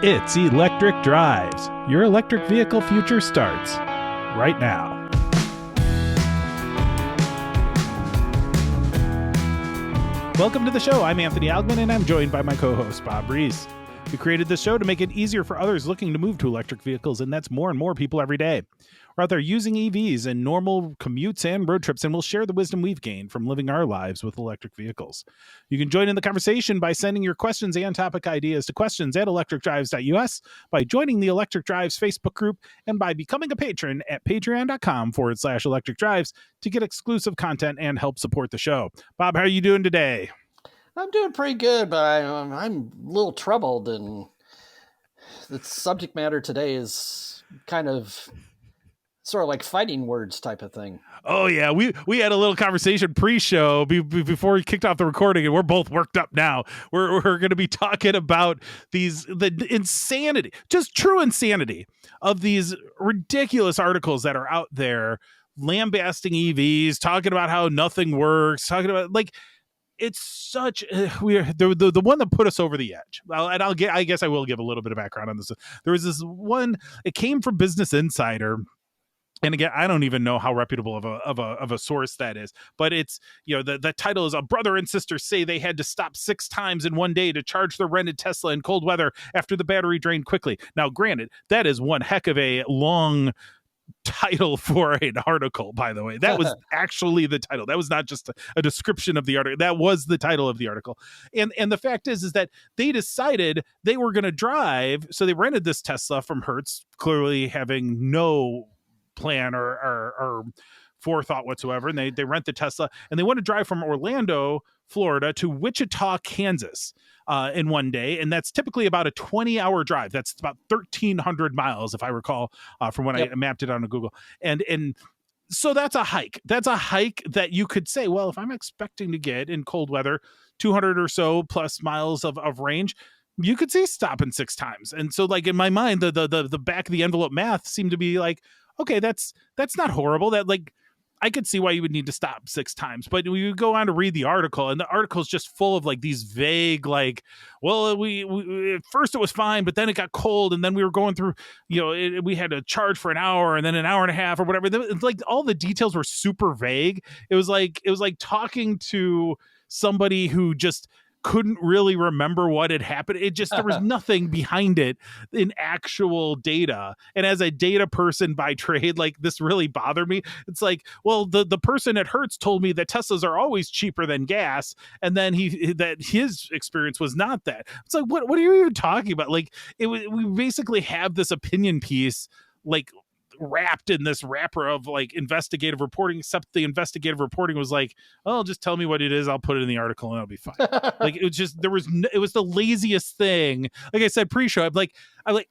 It's Electric Drives. Your electric vehicle future starts right now. Welcome to the show. I'm Anthony Algmin, and I'm joined by my co-host, Bob Reese. We created this show to make it easier for others looking to move to electric vehicles, and that's more and more people every day. We're out there using EVs in normal commutes and road trips, and we'll share the wisdom we've gained from living our lives with electric vehicles. You can join in the conversation by sending your questions and topic ideas to questions@electricdrives.us, by joining the Electric Drives Facebook group, and by becoming a patron at patreon.com/electricdrives to get exclusive content and help support the show. Bob, how are you doing today? I'm doing pretty good, but I'm a little troubled, and the subject matter today is kind of sort of like fighting words type of thing. Oh yeah, we had a little conversation pre-show before we kicked off the recording, and we're both worked up now. We're going to be talking about the insanity, just true insanity of these ridiculous articles that are out there lambasting EVs, talking about how nothing works, talking about like. It's such the one that put us over the edge. I guess I will give a little bit of background on this. There was this one. It came from Business Insider. And again, I don't even know how reputable of a source that is, but it's, the title is "A Brother and Sister Say They Had to Stop 6 times in one day to charge their rented Tesla in cold weather after the battery drained quickly." Now, granted, that is one heck of a long title for an article, by the way. That was actually the title. That was not just a description of the article. That was the title of the article. And the fact is that they decided they were going to drive, so they rented this Tesla from Hertz, clearly having no plan or forethought whatsoever, and they rent the Tesla, and they want to drive from Orlando, Florida to Wichita, Kansas in one day, and that's typically about a 20-hour drive. That's about 1,300 miles, if I recall, from when I mapped it on Google. And so that's a hike. That's a hike that you could say, well, if I'm expecting to get in cold weather 200 or so plus miles of range, you could see stopping 6 times. And so, like, in my mind, the back of the envelope math seemed to be like, okay, that's not horrible. That, like, I could see why you would need to stop 6 times. But we go on to read the article, and the article is just full of like these vague, like, well, we at first it was fine, but then it got cold, and then we were going through, we had to charge for an hour and then an hour and a half or whatever. Like, all the details were super vague. It was like talking to somebody who just couldn't really remember what had happened. It just, there was nothing behind it in actual data. And as a data person by trade, like, this really bothered me. It's like, well, the person at Hertz told me that Teslas are always cheaper than gas, and then that his experience was not that. It's like, what are you even talking about? Like, we basically have this opinion piece, like, wrapped in this wrapper of like investigative reporting, except the investigative reporting was like, oh, just tell me what it is, I'll put it in the article and it'll be fine. Like, it was just, it was the laziest thing. Like I said pre-show, I'm like,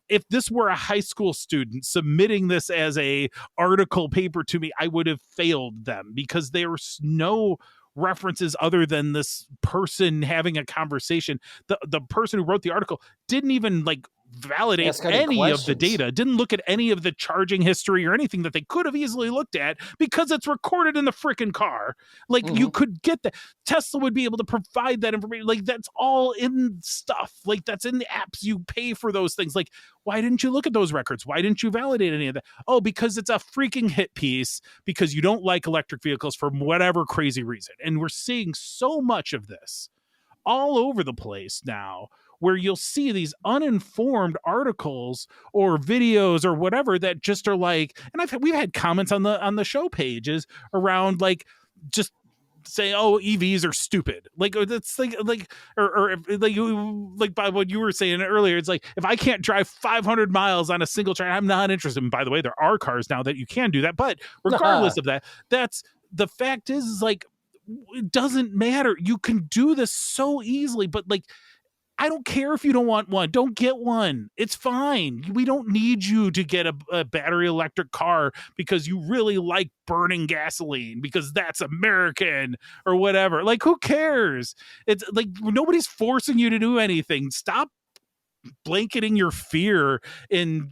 if this were a high school student submitting this as a article paper to me, I would have failed them, because there's no references other than this person having a conversation. The person who wrote the article didn't even like validate any of the data, didn't look at any of the charging history or anything that they could have easily looked at, because it's recorded in the freaking car. Like, you could get that. Tesla would be able to provide that information. Like, that's all in stuff. Like, that's in the apps. You pay for those things. Like, why didn't you look at those records? Why didn't you validate any of that? Oh, because it's a freaking hit piece, because you don't like electric vehicles for whatever crazy reason. And we're seeing so much of this all over the place now, where you'll see these uninformed articles or videos or whatever that just are like, and we've had comments on the show pages around, like, just say, oh, EVs are stupid. Like, that's like by what you were saying earlier, it's like, if I can't drive 500 miles on a single charge, I'm not interested. And by the way, there are cars now that you can do that. But regardless of that, that's the fact is like, it doesn't matter. You can do this so easily, but like, I don't care if you don't want one. Don't get one. It's fine. We don't need you to get a battery electric car because you really like burning gasoline, because that's American or whatever. Like, who cares? It's like, nobody's forcing you to do anything. Stop blanketing your fear in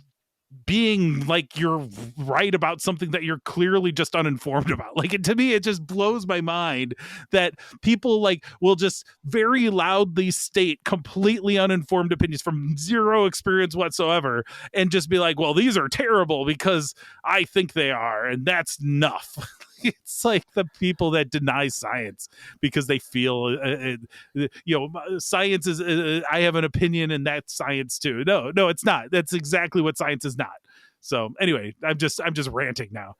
being like you're right about something that you're clearly just uninformed about. Like to me, it just blows my mind that people like will just very loudly state completely uninformed opinions from zero experience whatsoever and just be like, well, these are terrible because I think they are, and that's enough. It's like the people that deny science because they feel science is I have an opinion and that's science too. No, it's not. That's exactly what science is not. So anyway, I'm just ranting now.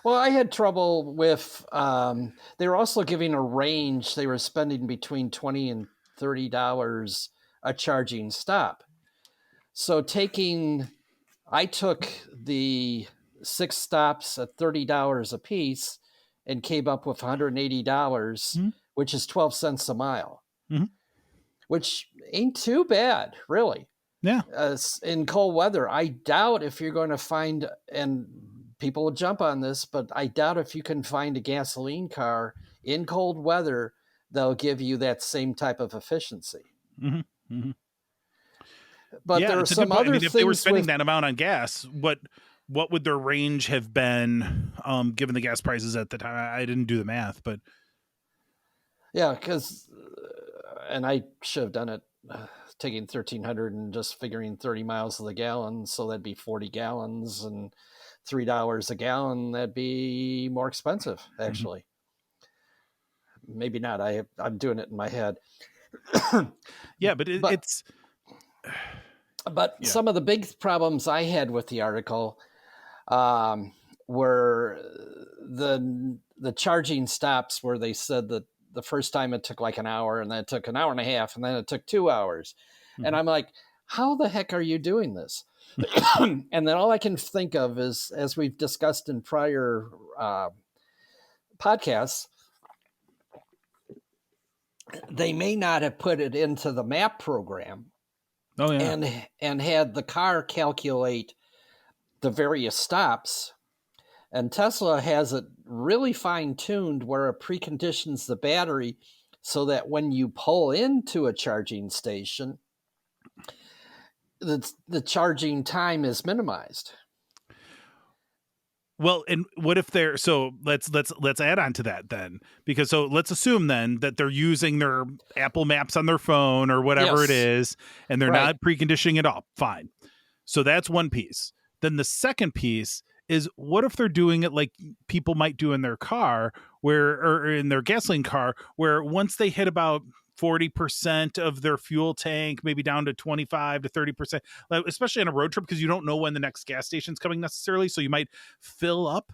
Well, I had trouble with. They were also giving a range. They were spending between $20 and $30 a charging stop. So I took the 6 stops at $30 a piece, and came up with $180, Mhm. which is 12 cents a mile, Mhm. which ain't too bad, really. Yeah. In cold weather, I doubt if you're going to find, and people will jump on this, but I doubt if you can find a gasoline car in cold weather that'll give you that same type of efficiency. Mm-hmm. Mm-hmm. But Yeah, there are it's a good some point. I other mean, if they were things spending with, that amount on gas, what would their range have been, given the gas prices at the time? I didn't do the math, but yeah, because, and I should have done it, taking 1,300 and just figuring 30 miles to the gallon. So that'd be 40 gallons and $3 a gallon. That'd be more expensive, mhm. actually. Maybe not. I'm doing it in my head. Yeah, but But it's but yeah. some of the big problems I had with the article, um, were the charging stops, where they said that the first time it took like an hour, and then it took an hour and a half, and then it took 2 hours. And Mhm. I'm like, how the heck are you doing this? And then all I can think of is, as we've discussed in prior podcasts, they may not have put it into the map program, Oh yeah. and had the car calculate the various stops. And Tesla has it really fine tuned where it preconditions the battery so that when you pull into a charging station, the charging time is minimized. Well, and what if they're so let's add on to that then, because so let's assume then that they're using their Apple Maps on their phone or whatever it Yes, is, and they're right. not preconditioning it all. Fine. So that's one piece. Then the second piece is, what if they're doing it like people might do in their car, or in their gasoline car, where once they hit about 40% of their fuel tank, maybe down to 25 to 30%, especially on a road trip, because you don't know when the next gas station's coming necessarily. So you might fill up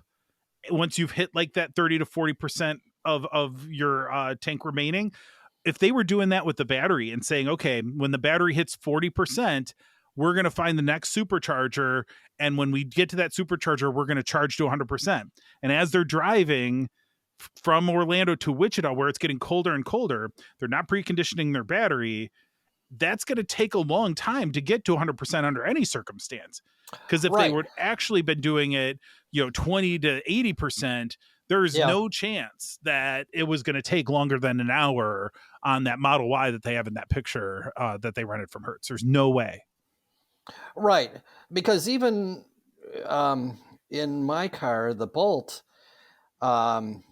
once you've hit like that 30 to 40% of your tank remaining. If they were doing that with the battery and saying, okay, when the battery hits 40%, we're going to find the next supercharger. And when we get to that supercharger, we're going to charge to 100%. And as they're driving from Orlando to Wichita, where it's getting colder and colder, they're not preconditioning their battery. That's going to take a long time to get to 100% under any circumstance. Because if they Right. would actually been doing it, 20 to 80%, there's Yeah. no chance that it was going to take longer than an hour on that Model Y that they have in that picture that they rented from Hertz. There's no way. Right. Because even, in my car, the Bolt, um,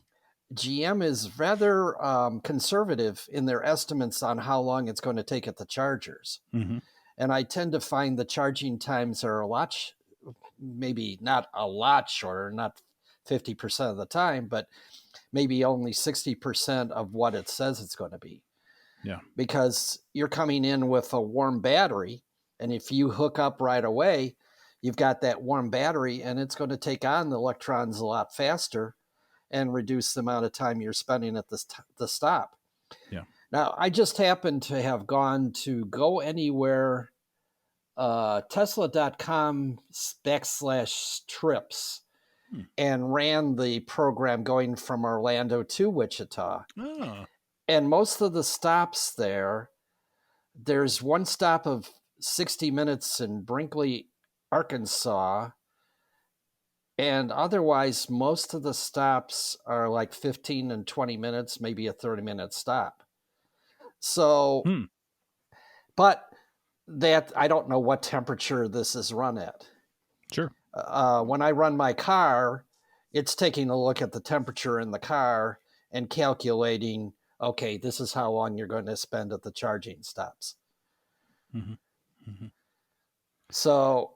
GM is rather conservative in their estimates on how long it's going to take at the chargers. Mm-hmm. And I tend to find the charging times are maybe not a lot shorter, not 50% of the time, but maybe only 60% of what it says it's going to be. Yeah. Because you're coming in with a warm battery, and if you hook up right away, you've got that warm battery, and it's going to take on the electrons a lot faster and reduce the amount of time you're spending at the stop. Yeah. Now, I just happened to have gone to Go Anywhere, Tesla.com/trips, Hmm. and ran the program going from Orlando to Wichita. Oh. And most of the stops there's one stop of 60 minutes in Brinkley, Arkansas. And otherwise, most of the stops are like 15 and 20 minutes, maybe a 30-minute stop. So, Hmm. but that, I don't know what temperature this is run at. Sure. When I run my car, it's taking a look at the temperature in the car and calculating, okay, this is how long you're going to spend at the charging stops. Mm-hmm. Mm-hmm. So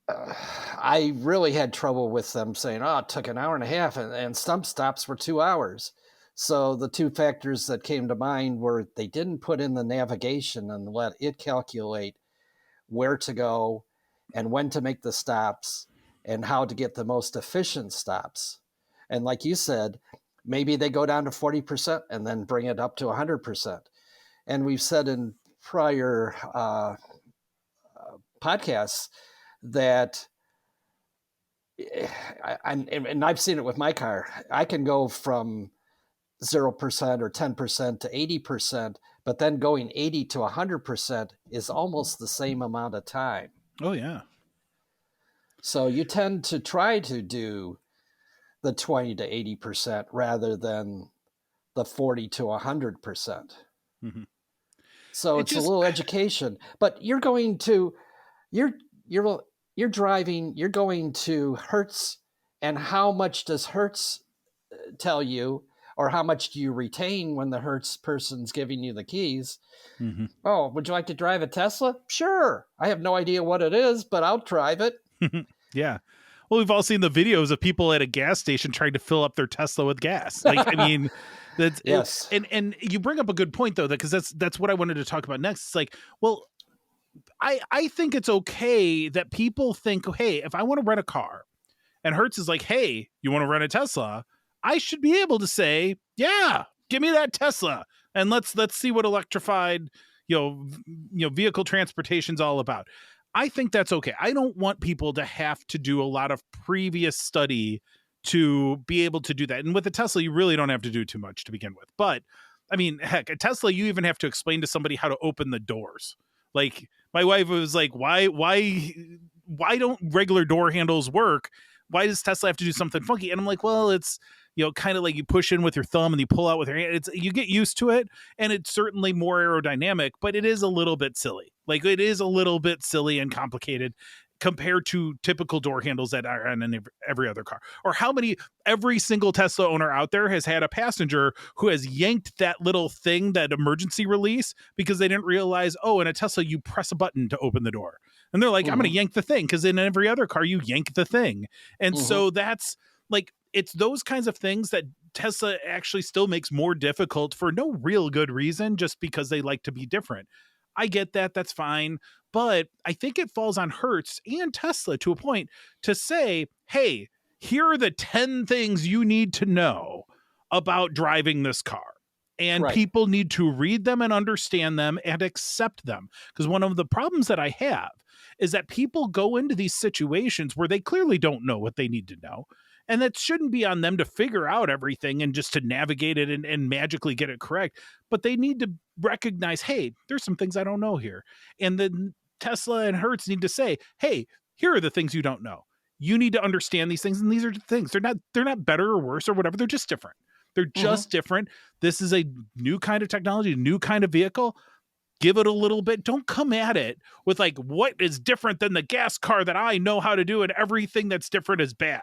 I really had trouble with them saying, oh, it took an hour and a half, and some stops were 2 hours. So the two factors that came to mind were they didn't put in the navigation and let it calculate where to go and when to make the stops and how to get the most efficient stops. And like you said, maybe they go down to 40% and then bring it up to 100%. And we've said in prior podcasts that, and I've seen it with my car, I can go from 0% or 10% to 80%, but then going 80 to 100% is almost the same amount of time. Oh, yeah. So you tend to try to do the 20 to 80% rather than the 40 to 100%. Mm-hmm. So It it's a just, little education, but you're driving, you're going to Hertz, and how much does Hertz tell you, or how much do you retain when the Hertz person's giving you the keys? mm-hmm. Oh, would you like to drive a Tesla? Sure. I have no idea what it is, but I'll drive it. Yeah. Well, we've all seen the videos of people at a gas station trying to fill up their Tesla with gas. Like, I mean, that's Yes. and you bring up a good point though, because that's what I wanted to talk about next. It's like, well, I think it's okay that people think, oh, hey, if I want to rent a car and Hertz is like, hey, you want to rent a Tesla? I should be able to say, yeah, give me that Tesla, and let's see what electrified, vehicle transportation's all about. I think that's okay. I don't want people to have to do a lot of previous study to be able to do that. And with a Tesla, you really don't have to do too much to begin with. But I mean, heck, a Tesla, you even have to explain to somebody how to open the doors. Like, my wife was like, why don't regular door handles work? Why does Tesla have to do something funky? And I'm like, well, it's, kind of like you push in with your thumb and you pull out with your hand. You get used to it, and it's certainly more aerodynamic, but it is a little bit silly. Like, it is a little bit silly and complicated compared to typical door handles that are in every other car. Or every single Tesla owner out there has had a passenger who has yanked that little thing, that emergency release, because they didn't realize, oh, in a Tesla, you press a button to open the door. And they're like, I'm going to yank the thing, because in every other car, you yank the thing. And so that's like, it's those kinds of things that Tesla actually still makes more difficult for no real good reason, just because they like to be different. I get that. That's fine. But I think it falls on Hertz and Tesla to a point to say, hey, here are the 10 things you need to know about driving this car. And Right. people need to read them and understand them and accept them. Because one of the problems that I have is that people go into these situations where they clearly don't know what they need to know. And that shouldn't be on them to figure out everything and just to navigate it and magically get it correct. But they need to recognize, hey, there's some things I don't know here. And then Tesla and Hertz need to say, hey, here are the things you don't know. You need to understand these things, and these are the things. They're not better or worse or whatever. They're just different. They're just different. This is a new kind of technology, a new kind of vehicle. Give it a little bit. Don't come at it with like, what is different than the gas car that I know how to do, and everything that's different is bad.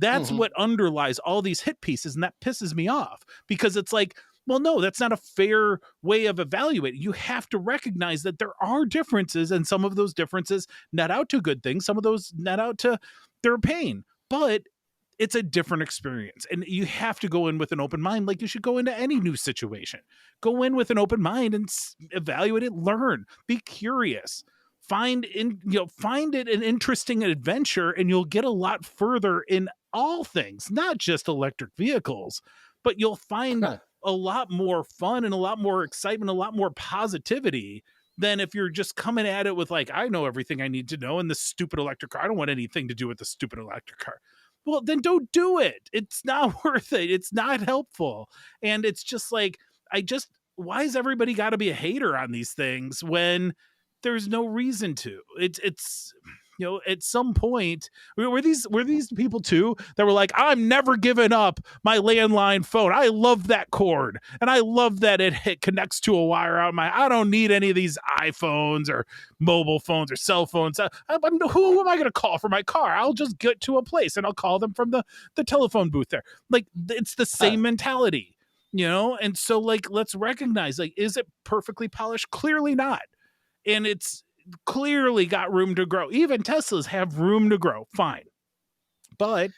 That's what underlies all these hit pieces, and that pisses me off, because it's like, well, no, that's not a fair way of evaluating. You have to recognize that there are differences, and some of those differences net out to good things. Some of those net out to their pain, but it's a different experience, and you have to go in with an open mind. Like you should go into any new situation. Go in with an open mind and evaluate it, learn, be curious. Find it an interesting adventure, and you'll get a lot further in all things, not just electric vehicles, but you'll find a lot more fun and a lot more excitement, a lot more positivity than if you're just coming at it with like, I know everything I need to know in this stupid electric car. I don't want anything to do with the stupid electric car. Well, then don't do it. It's not worth it. It's not helpful. And it's just like, why has everybody got to be a hater on these things when there's no reason to? It's At some point, were these people too that were like, I'm never giving up my landline phone. I love that cord, and I love that it connects to a wire out my. I don't need any of these iPhones or mobile phones or cell phones. Who am I going to call for my car? I'll just get to a place and I'll call them from the telephone booth there. Like, it's the same mentality, and so, like, let's recognize, like, is it perfectly polished? Clearly not. And it's clearly got room to grow. Even Teslas have room to grow. Fine. But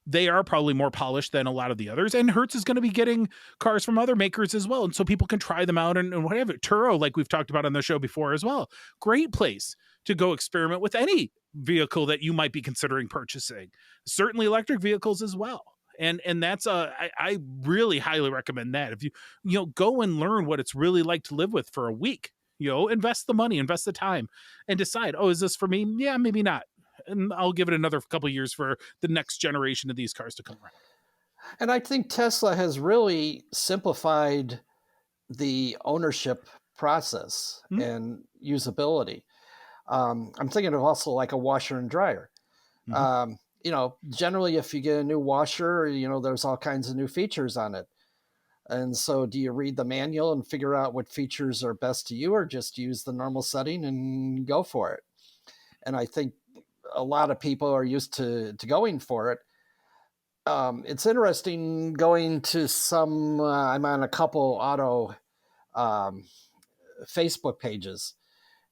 they are probably more polished than a lot of the others. And Hertz is going to be getting cars from other makers as well. And so people can try them out and whatever. Turo, like we've talked about on the show before as well. Great place to go experiment with any vehicle that you might be considering purchasing. Certainly electric vehicles as well. And that's I really highly recommend that. If you go and learn what it's really like to live with for a week, invest the money, invest the time, and decide, oh, is this for me? Yeah, maybe not. And I'll give it another couple of years for the next generation of these cars to come around. And I think Tesla has really simplified the ownership process and usability. I'm thinking of also like a washer and dryer. Generally, if you get a new washer, there's all kinds of new features on it. And so do you read the manual and figure out what features are best to you, or just use the normal setting and go for it? And I think a lot of people are used to going for it. It's interesting going to I'm on a couple auto Facebook pages,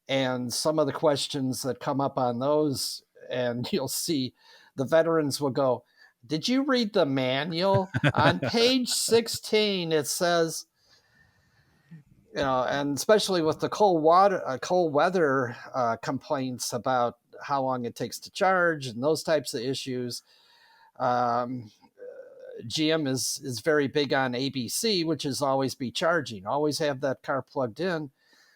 and some of the questions that come up on those, and you'll see the veterans will go, did you read the manual? On page 16, it says, and especially with the cold weather complaints about how long it takes to charge and those types of issues. GM is very big on ABC, which is always be charging, always have that car plugged in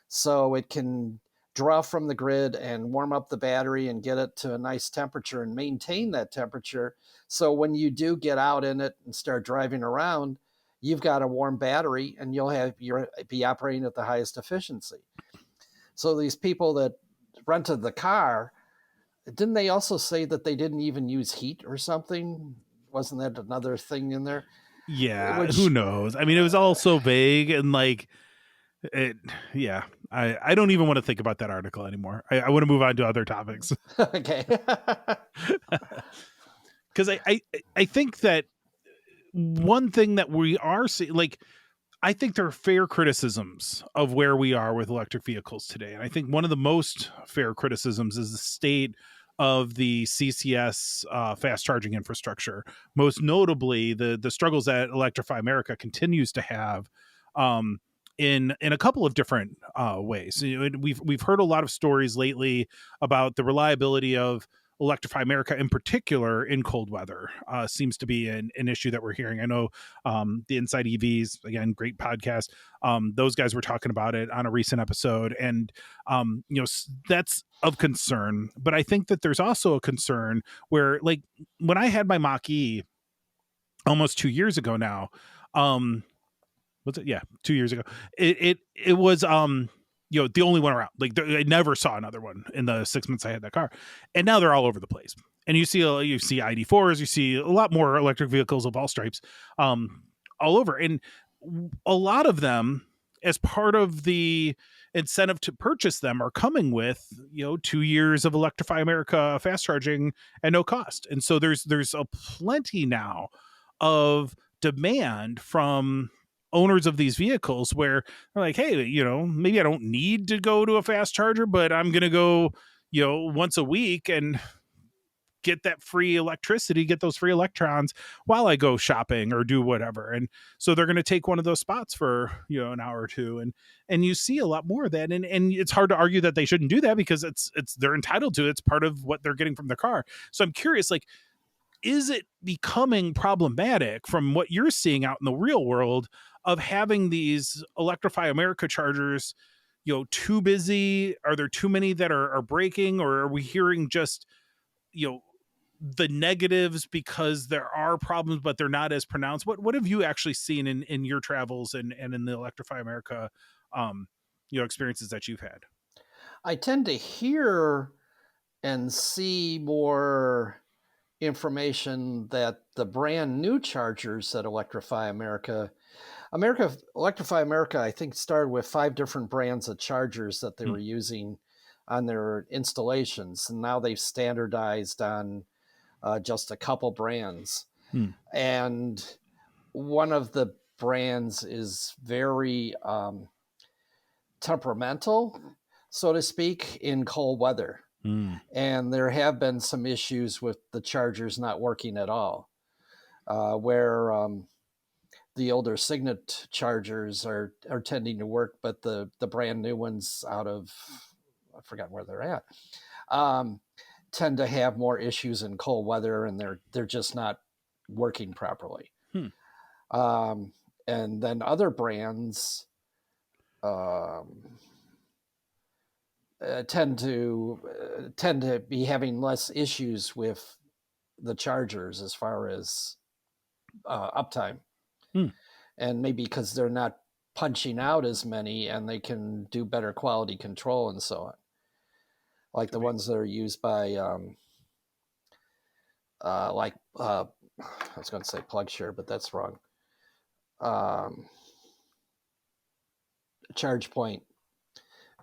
so it can draw from the grid and warm up the battery and get it to a nice temperature and maintain that temperature. So when you do get out in it and start driving around, you've got a warm battery and you'll be operating at the highest efficiency. So these people that rented the car, didn't they also say that they didn't even use heat or something? Wasn't that another thing in there? Yeah, who knows? I mean, it was all so vague and like it. Yeah, I don't even want to think about that article anymore. I want to move on to other topics. Okay. Because I think that one thing that we are seeing, like, I think there are fair criticisms of where we are with electric vehicles today. And I think one of the most fair criticisms is the state of the CCS fast charging infrastructure. Most notably, the struggles that Electrify America continues to have in a couple of different ways. We've heard a lot of stories lately about the reliability of Electrify America in particular in cold weather seems to be an issue that we're hearing. I know the Inside EVs, again, great podcast. Those guys were talking about it on a recent episode, and that's of concern. But I think that there's also a concern where, like, when I had my Mach-E almost 2 years ago now, what's it? Yeah, 2 years ago. It was the only one around. Like, I never saw another one in the 6 months I had that car, and now they're all over the place. And you see ID4s, you see a lot more electric vehicles of all stripes, all over, and a lot of them, as part of the incentive to purchase them, are coming with 2 years of Electrify America fast charging at no cost. And so there's a plenty now of demand from owners of these vehicles where they're like, hey, maybe I don't need to go to a fast charger, but I'm going to go, once a week and get that free electricity, get those free electrons while I go shopping or do whatever. And so they're going to take one of those spots for, an hour or two. And you see a lot more of that. And it's hard to argue that they shouldn't do that because they're entitled to it. It's part of what they're getting from their car. So I'm curious, like, is it becoming problematic from what you're seeing out in the real world of having these Electrify America chargers, too busy? Are there too many that are breaking, or are we hearing just, the negatives because there are problems, but they're not as pronounced? What have you actually seen in your travels and in the Electrify America, experiences that you've had? I tend to hear and see more information that the brand new chargers that Electrify America, I think, started with 5 different brands of chargers that they Hmm. were using on their installations, and now they've standardized on just a couple brands. Hmm. And one of the brands is very temperamental, so to speak, in cold weather. Hmm. And there have been some issues with the chargers not working at all, where the older Signet chargers are tending to work, but the brand new ones out of, I forgot where they're at, um, tend to have more issues in cold weather, and they're just not working properly. Hmm. Um, and then other brands um, tend to be having less issues with the chargers as far as uptime, Hmm. and maybe because they're not punching out as many and they can do better quality control and so on, like Could the be. ones that are used by like I was going to say PlugShare, but that's wrong. um, Charge Point,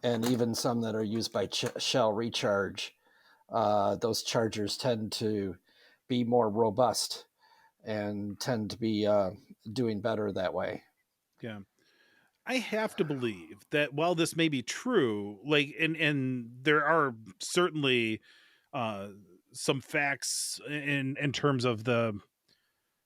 and even some that are used by Shell Recharge. Those chargers tend to be more robust and tend to be doing better that way. Yeah. I have to believe that while this may be true, like, and there are certainly uh some facts in terms of the,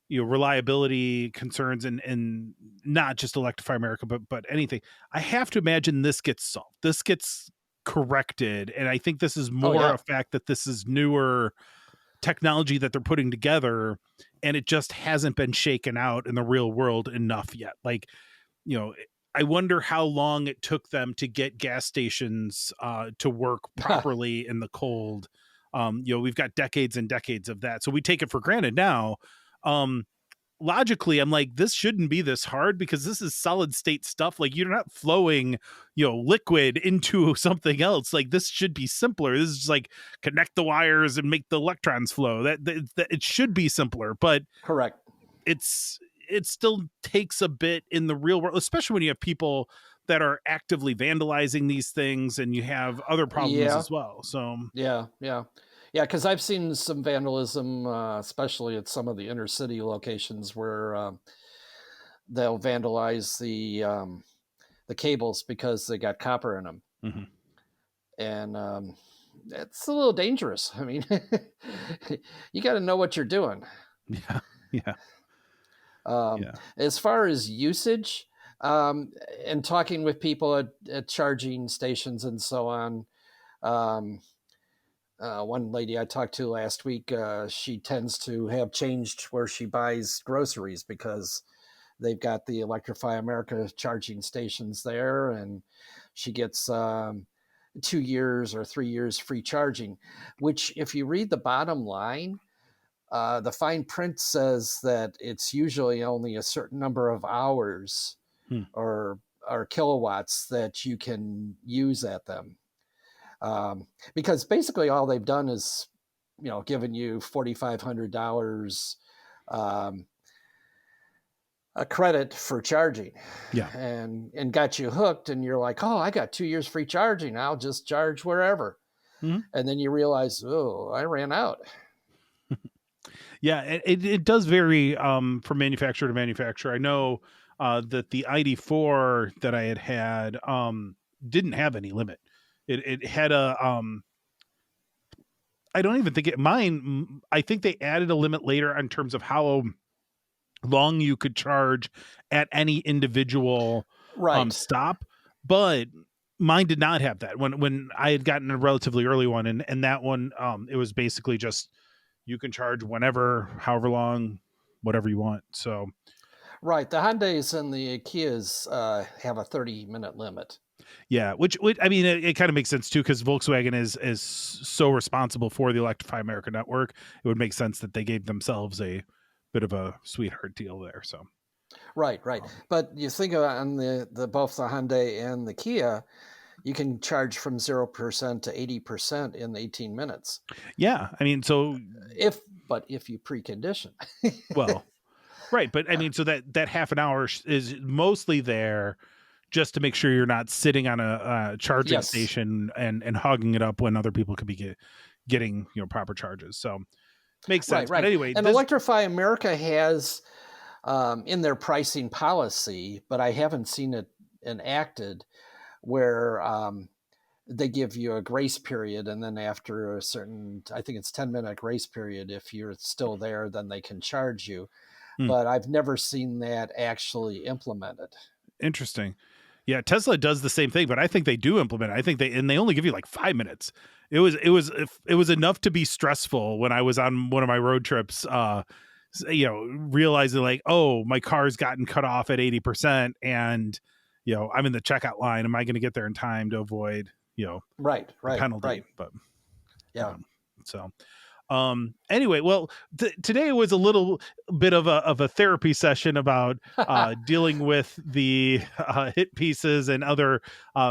reliability concerns, and not just Electrify America, but anything. I have to imagine this gets solved, this gets corrected, and I think this is Oh more yeah, a fact that this is newer technology that they're putting together, and it just hasn't been shaken out in the real world enough yet. Like, you know, I wonder how long it took them to get gas stations to work properly in the cold. We've got decades and decades of that, so we take it for granted now. um Logically, I'm like, this shouldn't be this hard because this is solid state stuff. Like, you're not flowing, liquid into something else. Like, this should be simpler. This is just like connect the wires and make the electrons flow. That it should be simpler, but correct. it's it still takes a bit in the real world, especially when you have people that are actively vandalizing these things, and you have other problems Yeah, as well. So yeah. Because I've seen some vandalism, especially at some of the inner city locations where they'll vandalize the cables because they got copper in them, mhm. and it's a little dangerous. I mean, you got to know what you're doing. Yeah, yeah, yeah. As far as usage, and talking with people at charging stations and so on, um, one lady I talked to last week, she tends to have changed where she buys groceries because they've got the Electrify America charging stations there, and she gets 2 years or 3 years free charging, which, if you read the bottom line, the fine print says that it's usually only a certain number of hours Hmm. or kilowatts that you can use at them, because basically all they've done is, given you $4,500 um, a credit for charging, Yeah. and got you hooked, and you're like, oh, I got 2 years free charging, I'll just charge wherever. Mhm. And then you realize, oh, I ran out. Yeah, it does vary from manufacturer to manufacturer. I know that the ID4 that I had didn't have any limit. It had a I don't even think it mine. I think they added a limit later in terms of how long you could charge at any individual Right. stop, but mine did not have that. When I had gotten a relatively early one, and that one, it was basically just you can charge whenever, however long, whatever you want. So Right. The Hyundais and the Kias have a 30-minute limit. yeah, which I mean, it kind of makes sense too, because Volkswagen is so responsible for the Electrify America network. It would make sense that they gave themselves a bit of a sweetheart deal there. So Right, right. um, But you think about on the both the Hyundai and the Kia, you can charge from 0% to 80% in 18 minutes. Yeah, I mean, so But if you precondition. well, right, but I mean, so that half an hour is mostly there just to make sure you're not sitting on a charging Yes. station and hogging it up when other people could be getting proper charges. So makes Right, sense. But right. anyway, And this Electrify America has in their pricing policy, but I haven't seen it enacted, where they give you a grace period, and then after a certain, I think it's 10-minute grace period, if you're still there, then they can charge you. hmm, But I've never seen that actually implemented. interesting. Yeah, Tesla does the same thing, but I think they do implement it. I think they only give you like 5 minutes. It was enough to be stressful when I was on one of my road trips. Realizing like, oh, my car's gotten cut off at 80%, and I'm in the checkout line. Am I going to get there in time to avoid Right, the right, penalty? right. But Yeah. so anyway, well, today was a little bit of a therapy session about dealing with the hit pieces and other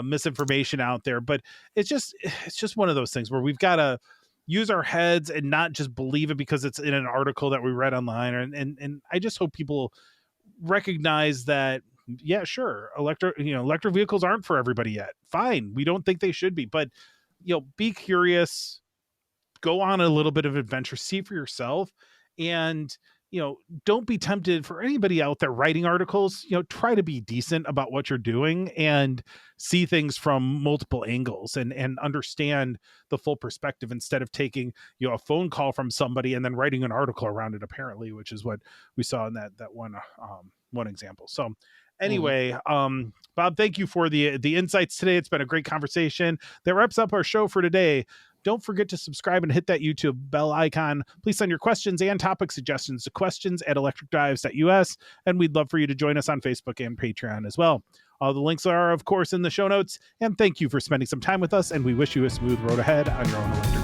misinformation out there, but it's just one of those things where we've got to use our heads and not just believe it because it's in an article that we read online. And I just hope people recognize that, yeah, sure, electric vehicles aren't for everybody yet. Fine, we don't think they should be, but be curious, go on a little bit of adventure, see for yourself, and don't be tempted. For anybody out there writing articles, try to be decent about what you're doing and see things from multiple angles and understand the full perspective, instead of taking a phone call from somebody and then writing an article around it, apparently, which is what we saw in that one example. So Mhm. anyway, Bob, thank you for the insights today. It's been a great conversation. That wraps up our show for today. Don't forget to subscribe and hit that YouTube bell icon. Please send your questions and topic suggestions to questions@electricdives.us, and we'd love for you to join us on Facebook and Patreon as well. All the links are, of course, in the show notes. And thank you for spending some time with us, and we wish you a smooth road ahead on your own electric